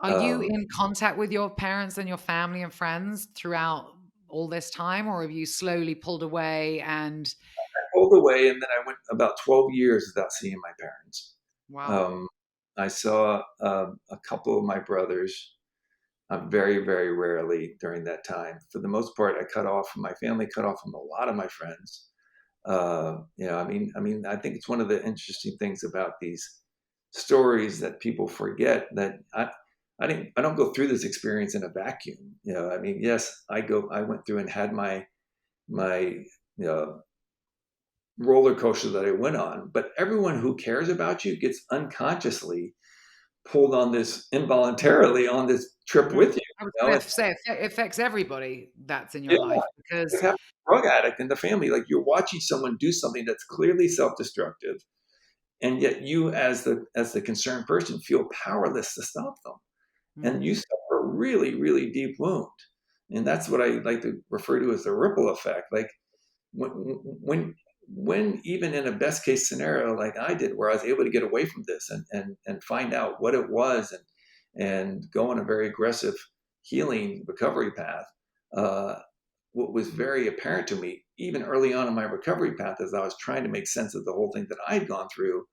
Are that. you in contact with your parents and your family and friends throughout all this time, or have you slowly pulled away and I pulled away, and then I went about 12 years without seeing my parents. wow. Um, I saw a couple of my brothers very, very rarely during that time. For the most part, I cut off from my family, cut off from a lot of my friends. I think it's one of the interesting things about these stories that people forget, that I don't go through this experience in a vacuum. I mean, yes, I went through and had my roller coaster that I went on, but everyone who cares about you gets unconsciously pulled on this involuntarily on this trip Mhm. with you. I was You know, gonna say it affects everybody that's in your yeah, life like because having a drug addict in the family. Like you're watching someone do something that's clearly self-destructive, and yet you, as the concerned person, feel powerless to stop them, and you mhm, suffer a really, really deep wound. And that's what I like to refer to as the ripple effect. Like when when when even in a best case scenario like I did, where I was able to get away from this and find out what it was, and go on a very aggressive healing recovery path. Uh, what was very apparent to me, even early on in my recovery path, as I was trying to make sense of the whole thing that I had gone through,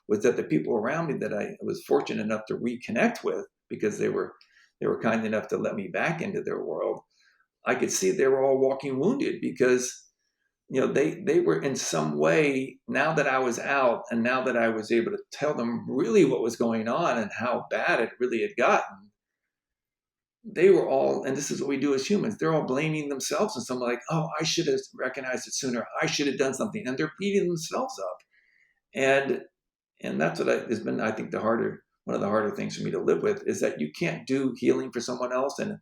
was that the people around me that I was fortunate enough to reconnect with, because they were kind enough to let me back into their world, I could see they were all walking wounded because they were in some way, now that I was out and now that I was able to tell them really what was going on and how bad it really had gotten, they were all, and this is what we do as humans, they're all blaming themselves and something like, oh, I should have recognized it sooner. I should have done something. And they're beating themselves up. And that's what has been, I think, one of the harder things for me to live with, is that you can't do healing for someone else. And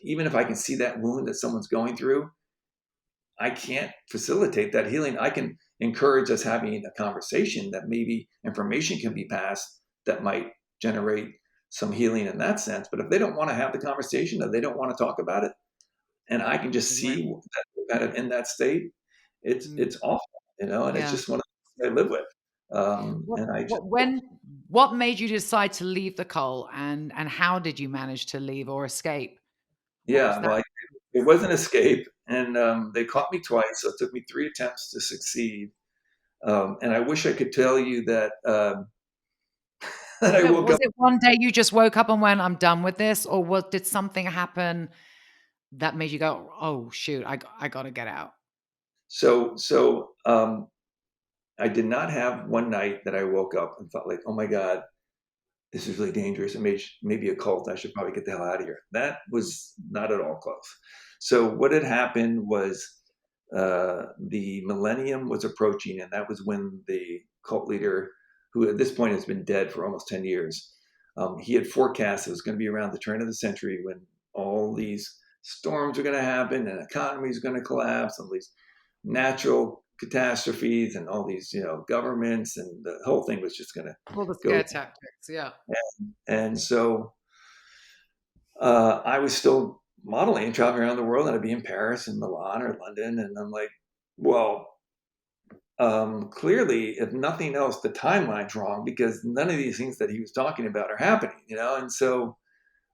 even if I can see that wound that someone's going through, I can't facilitate that healing. I can encourage us having a conversation that maybe information can be passed that might generate some healing in that sense. But if they don't want to have the conversation, or they don't want to talk about it, and I can just Right. see that they're kind of in that state, Mm. it's awful, and it's Yeah. just one of the things I live with. What And I just, what when what made you decide to leave the coal, and how did you manage to leave or escape? What was yeah, that? well, it was an escape, and they caught me twice, so it took me 3 attempts to succeed. And I wish I could tell you that that I Yeah, woke was up. it one day you just woke up and went, "I'm done with this," or did something happen that made you go, "Oh, shoot, I gotta get out"? So I did not have one night that I woke up and thought like, oh my God, this is really dangerous. It maybe a cult. I should probably get the hell out of here. That was not at all close. So what had happened was the millennium was approaching, and that was when the cult leader, who at this point has been dead for almost 10 years, he had forecast it was going to be around the turn of the century when all these storms are going to happen and economy is going to collapse, all these natural catastrophes and all these, governments, and the whole thing was just going to All the go. scare tactics, yeah. And so I was still modeling and traveling around the world, and I'd be in Paris and Milan or London. And I'm like, well, clearly, if nothing else, the timeline's wrong, because none of these things that he was talking about are happening. And so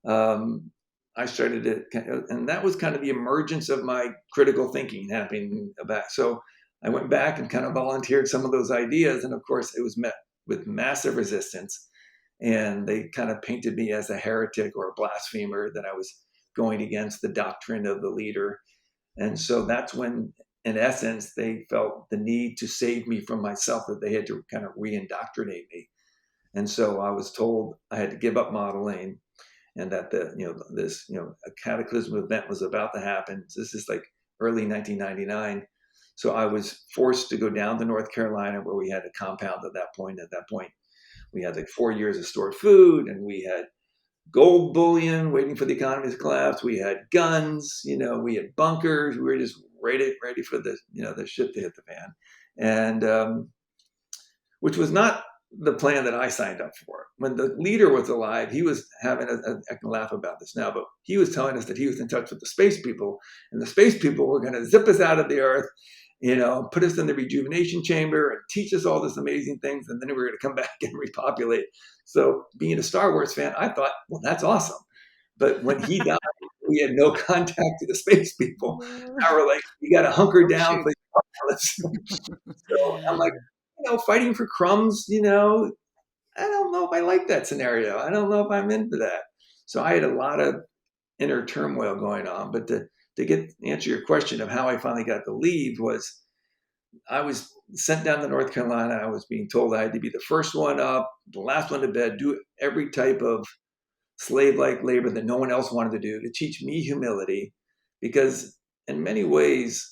um, I started to, and that was kind of the emergence of my critical thinking happening about. So I went back and kind of volunteered some of those ideas, and of course, it was met with massive resistance, and they kind of painted me as a heretic or a blasphemer, that I was going against the doctrine of the leader. And so that's when, in essence, they felt the need to save me from myself, that they had to kind of re-indoctrinate me. And so I was told I had to give up modeling, and that a cataclysm event was about to happen. So this is like early 1999. So I was forced to go down to North Carolina, where we had a compound at that point. At that point, we had like 4 years of stored food, and we had gold bullion waiting for the economy to collapse. We had guns, we had bunkers. We were just ready for the shit to hit the fan. And which was not the plan that I signed up for. When the leader was alive, he was having I can laugh about this now, but he was telling us that he was in touch with the space people, and the space people were going to zip us out of the earth, put us in the rejuvenation chamber and teach us all this amazing things, and then we were going to come back and repopulate. So, being a Star Wars fan, I thought, well, that's awesome. But when he died, we had no contact to the space people. Now we're like, we got to hunker Oh, down shoot. for the apocalypse. So I'm like, fighting for crumbs, I don't know if I like that scenario. I don't know if I'm into that. So I had a lot of inner turmoil going on. But to answer your question of how I finally got to leave, was I was sent down to North Carolina. I was being told I had to be the first one up, the last one to bed, do every type of slave-like labor that no one else wanted to do, to teach me humility. Because in many ways,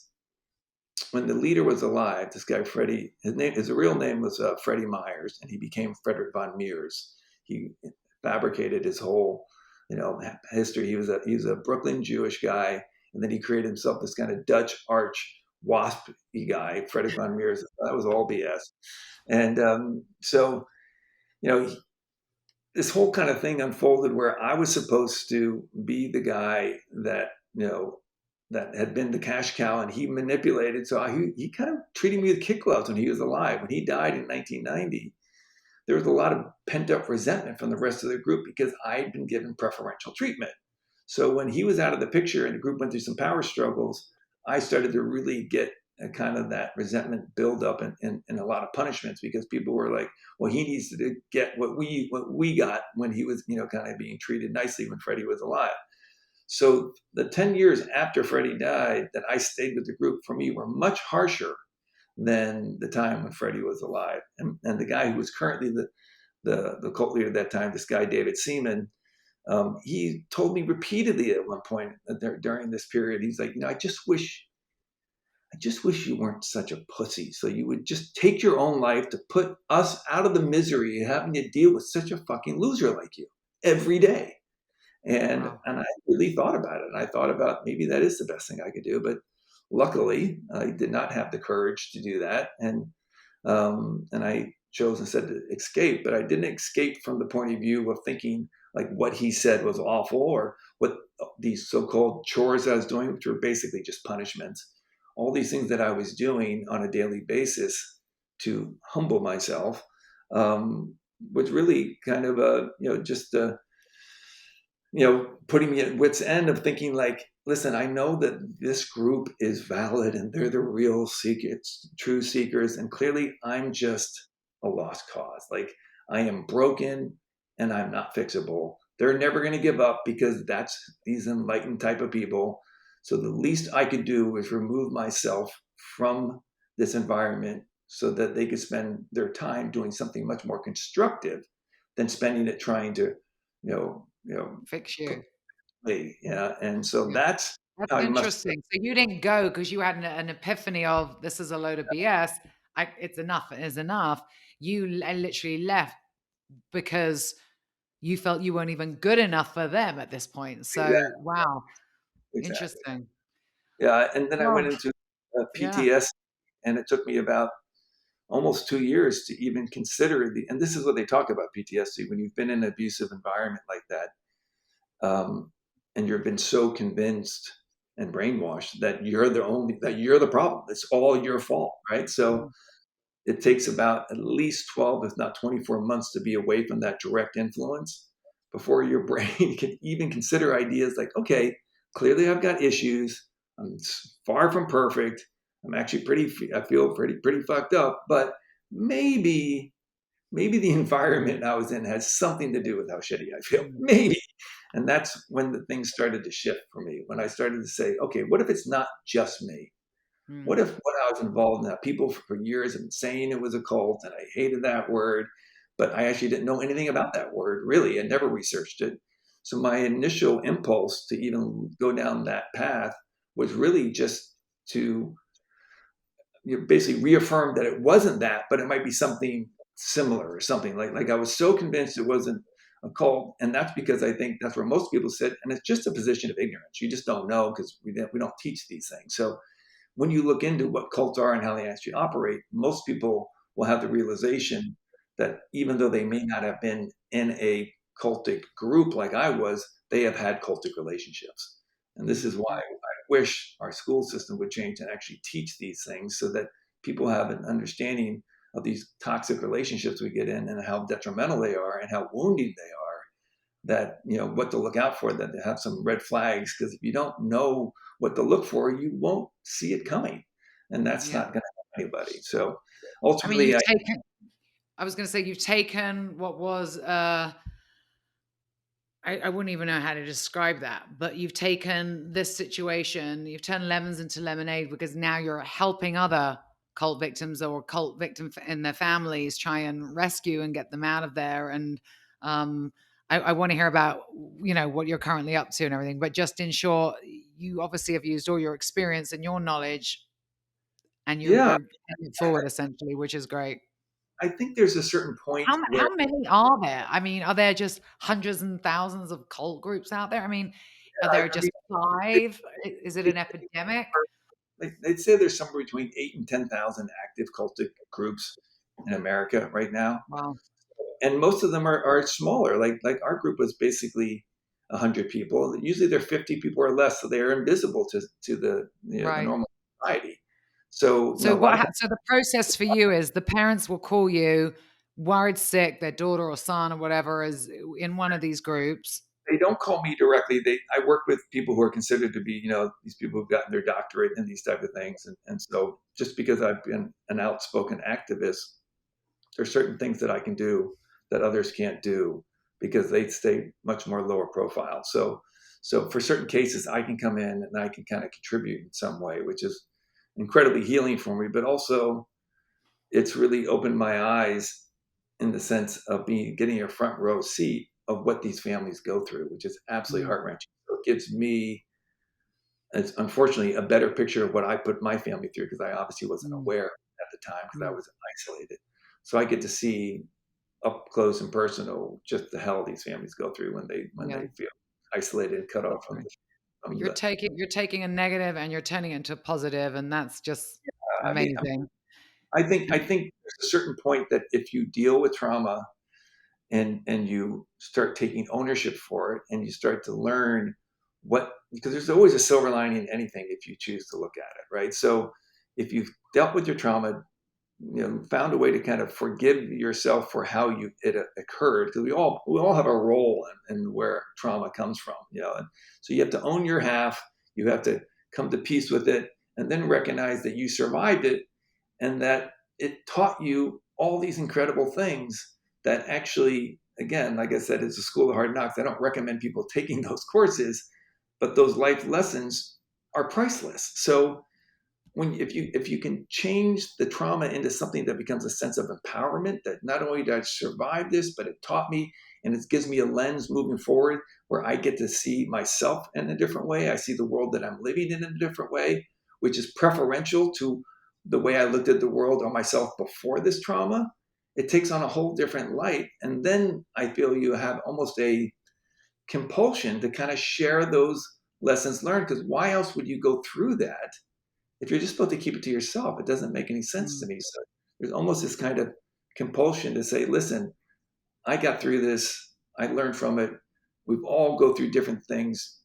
when the leader was alive, this guy Freddie, his real name was Freddie Myers, and he became Frederick von Mears. He fabricated his whole, history. He was a Brooklyn Jewish guy, and then he created himself this kind of Dutch arch wasp guy, Frederick von Mears. That was all BS. And so, you know, this whole kind of thing unfolded where I was supposed to be the guy that that had been the cash cow, and he manipulated. So he kind of treated me with kid gloves when he was alive. When he died in 1990, there was a lot of pent up resentment from the rest of the group because I had been given preferential treatment. So when he was out of the picture and the group went through some power struggles, I started to really get a kind of that resentment build up and a lot of punishments because people were like, well, he needs to get what we got when he was, kind of being treated nicely when Freddie was alive. So the 10 years after Freddie died that I stayed with the group for me were much harsher than the time when Freddie was alive. And the guy who was currently the cult leader at that time, this guy, David Seaman, he told me repeatedly at one point during this period, he's like, I just wish you weren't such a pussy. So you would just take your own life to put us out of the misery of having to deal with such a fucking loser like you every day. And Wow. and I really thought about it. And I thought about maybe that is the best thing I could do. But luckily, I did not have the courage to do that. And I chose instead to escape. But I didn't escape from the point of view of thinking like what he said was awful or what these so-called chores I was doing, which were basically just punishments. All these things that I was doing on a daily basis to humble myself was really kind of just a putting me at wit's end of thinking like, listen, I know that this group is valid and they're the real seekers, true seekers, and clearly I'm just a lost cause. Like I am broken and I'm not fixable. They're never going to give up because that's these enlightened type of people. So the least I could do is remove myself from this environment so that they could spend their time doing something much more constructive than spending it trying to, Fix you. yeah. And so Yeah. that's That's how I must. interesting. So you didn't go because you had an epiphany of this is a load of BS. It's enough. It is enough. You literally left because you felt you weren't even good enough for them at this point. So Exactly. wow, Exactly. interesting. Yeah. And then I went Gosh, into yeah. PTS, and it took me about almost 2 years to even consider and this is what they talk about PTSD when you've been in an abusive environment like that, um, and you've been so convinced and brainwashed that you're the problem. It's all your fault, right? So Mm, it takes about at least 12, if not 24 months to be away from that direct influence before your brain can even consider ideas like, okay, clearly I've got issues. I'm far from perfect. I feel pretty fucked up, but maybe, maybe the environment I was in has something to do with how shitty I feel. mm, Maybe. And that's when the things started to shift for me, when I started to say, okay, what if it's not just me? What mm. if what I was involved in that people for years have been saying it was a cult and I hated that word, but I actually didn't know anything about that word really and never researched it. So my initial impulse to even go down that path was really just to basically reaffirm that it wasn't that, but it might be something similar or something like I was so convinced it wasn't a cult, and that's because I think that's where most people sit, and it's just a position of ignorance. You just don't know because we don't teach these things. So when you look into what cults are and how they actually operate, most people will have the realization that even though they may not have been in a cultic group like I was, they have had cultic relationships. And this is why Mm. I wish our school system would change and actually teach these things so that people have an understanding of these toxic relationships we get in and how detrimental they are and how wounding they are, that what to look out for, that they have some red flags, because if you don't know what to look for you won't see it coming, and that's Yeah. not going to help anybody. So I mean, ultimately you've taken I was gonna say you've taken what was I wouldn't even know how to describe that, but you've taken this situation, you've turned lemons into lemonade because now you're helping other cult victims or cult victims and their families try and rescue and get them out of there. And um, I want to hear about what you're currently up to and everything. But just in short, you obviously have used all your experience and your knowledge, and yeah, you're paying it forward essentially, which is great. I think there's a certain point where How many are there? I mean, are there just hundreds and thousands of cult groups out there? I mean, are there I mean just 5? Is it they, an epidemic? they'd say there's somewhere between 8 and 10,000 active cultic groups in America right now, Wow. and most of them are smaller. Like our group was basically 100 people. Usually they're 50 people or less, so they are invisible to the Right. normal society. So a lot of them. So the process for you is the parents will call you worried sick, their daughter or son or whatever is in one of these groups. they don't call me directly. I work with people who are considered to be, these people who've gotten their doctorate in these type of things. And so just because I've been an outspoken activist, there's certain things that I can do that others can't do because they stay much more lower profile. So for certain cases, I can come in and I can kind of contribute in some way, which is incredibly healing for me. But also, it's really opened my eyes in the sense of getting a front row seat of what these families go through, which is absolutely Mm, heart wrenching. So it gives me, it's unfortunately a better picture of what I put my family through because I obviously wasn't mm, aware at the time because I mm. was isolated. So I get to see up close and personal just the hell these families go through when Yeah, they feel isolated and cut off right. from the. You're taking a negative and you're turning it into a positive, and that's just I mean, amazing. I think there's a certain point that if you deal with trauma and you start taking ownership for it and you start to learn what, because there's always a silver lining in anything if you choose to look at it, right? So if you've dealt with your trauma, found a way to kind of forgive yourself for how it occurred, because we all have a role in where trauma comes from, and so you have to own your half. You have to come to peace with it, and then recognize that you survived it, and that it taught you all these incredible things that actually, again, like I said, it's a school of hard knocks. I don't recommend people taking those courses, but those life lessons are priceless. So if you can change the trauma into something that becomes a sense of empowerment, that not only did I survive this, but it taught me and it gives me a lens moving forward where I get to see myself in a different way. I see the world that I'm living in a different way, which is preferential to the way I looked at the world or myself before this trauma. It takes on a whole different light. And then I feel you have almost a compulsion to kind of share those lessons learned, because why else would you go through that if you're just supposed to keep it to yourself? It doesn't make any sense to Mm, me. So there's almost this kind of compulsion to say, listen, I got through this. I learned from it. We've all go through different things.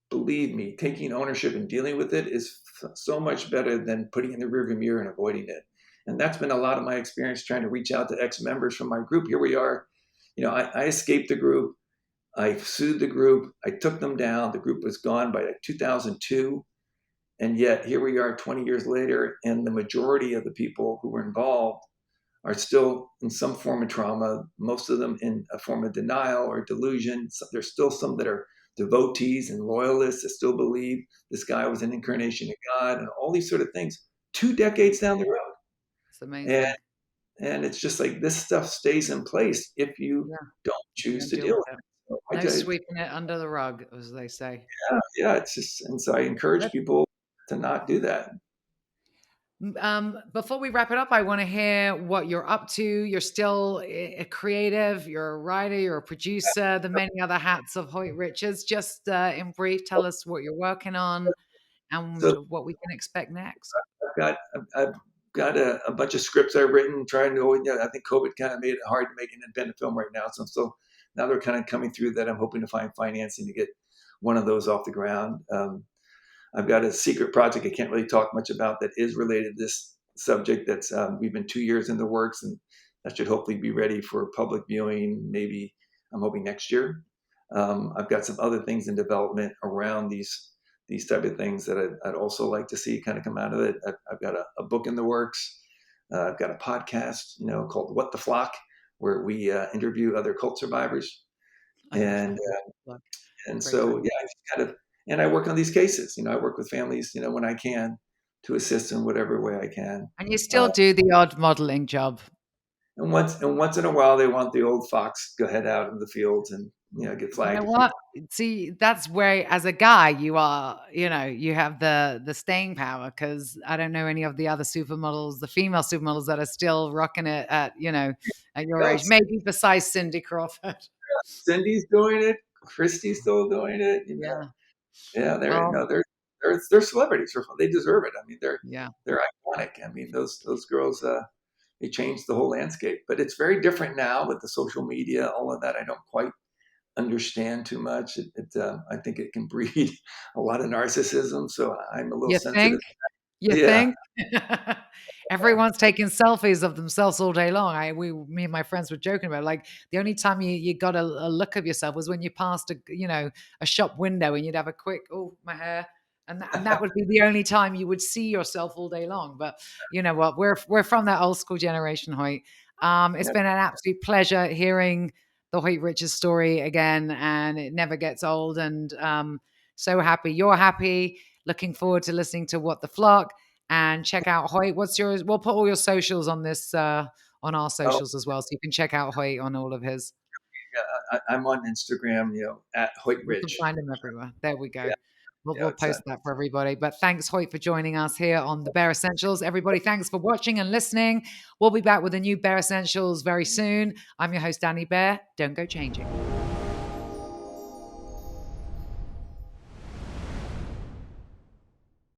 Believe me, taking ownership and dealing with it is so much better than putting it in the rearview mirror and avoiding it. And that's been a lot of my experience trying to reach out to ex-members from my group. Here we are. I escaped the group. I sued the group. I took them down. The group was gone by 2002. And yet here we are 20 years later, and the majority of the people who were involved are still in some form of trauma, most of them in a form of denial or delusion. So there's still some that are devotees and loyalists that still believe this guy was an incarnation of God and all these sort of things 2 decades down the road. it's And, amazing. and it's just like this stuff stays in place if you Yeah, don't if you choose don't to deal deal with with it. it. So No sweeping it under the rug, as they say. yeah, it's just, and so I encourage people to not do that. Before we wrap it up, I want to hear what you're up to. You're still a creative, you're a writer, you're a producer, the many other hats of Hoyt Richards. Just in brief, tell us what you're working on and So what we can expect next. I've got a bunch of scripts I've written trying to, I think COVID kind of made it hard to make an independent film right now. So I'm still, now they're kind of coming through that. I'm hoping to find financing to get one of those off the ground. I've got a secret project I can't really talk much about that is related to this subject. That's we've been 2 years in the works, and that should hopefully be ready for public viewing. Maybe I'm hoping next year. I've got some other things in development around these type of things that I'd also like to see kind of come out of it. I've got a book in the works. I've got a podcast, called What the Flock, where we interview other cult survivors, I love and that. Look, and great so, title. yeah, I just kind of, and I work on these cases. I work with families, when I can, to assist in whatever way I can. And you Uh, still do the odd modeling job. and once in a while, they want the old fox go head out in the fields and get You know flagged a few what? times. See, that's where, as a guy, you are, you have the staying power because I don't know any of the other supermodels, the female supermodels that are still rocking it at your age. Else, Maybe besides Cindy Crawford. Cindy's doing it. Christy's still doing it. Yeah. Yeah, they're Well, no, they're celebrities. They deserve it. I mean, yeah. they're iconic. I mean, those girls. They changed the whole landscape, but it's very different now with the social media, all of that. I don't quite understand too much. I think it can breed a lot of narcissism. So I'm a little You sensitive. think? You Yeah. think? Everyone's taking selfies of themselves all day long. Me and my friends were joking about, like, the only time you got a look of yourself was when you passed a shop window and you'd have a quick, "Oh, my hair," and that would be the only time you would see yourself all day long. But you know what? We're from that old school generation, Hoyt. It's Yeah. been an absolute pleasure hearing the Hoyt Richards story again, and it never gets old. And so happy you're happy. Looking forward to listening to What the Flock, and check out Hoyt. What's yours? We'll put all your socials on this on our Oh, socials as well, so you can check out Hoyt on all of his. yeah. I'm on Instagram, at Hoyt You can Rich. find him everywhere. There we go. Yeah. We'll Yeah. It's post that for everybody. But thanks, Hoyt, for joining us here on the Behr Essentials. Everybody, thanks for watching and listening. We'll be back with a new Behr Essentials very soon. I'm your host, Dani Behr. Don't go changing.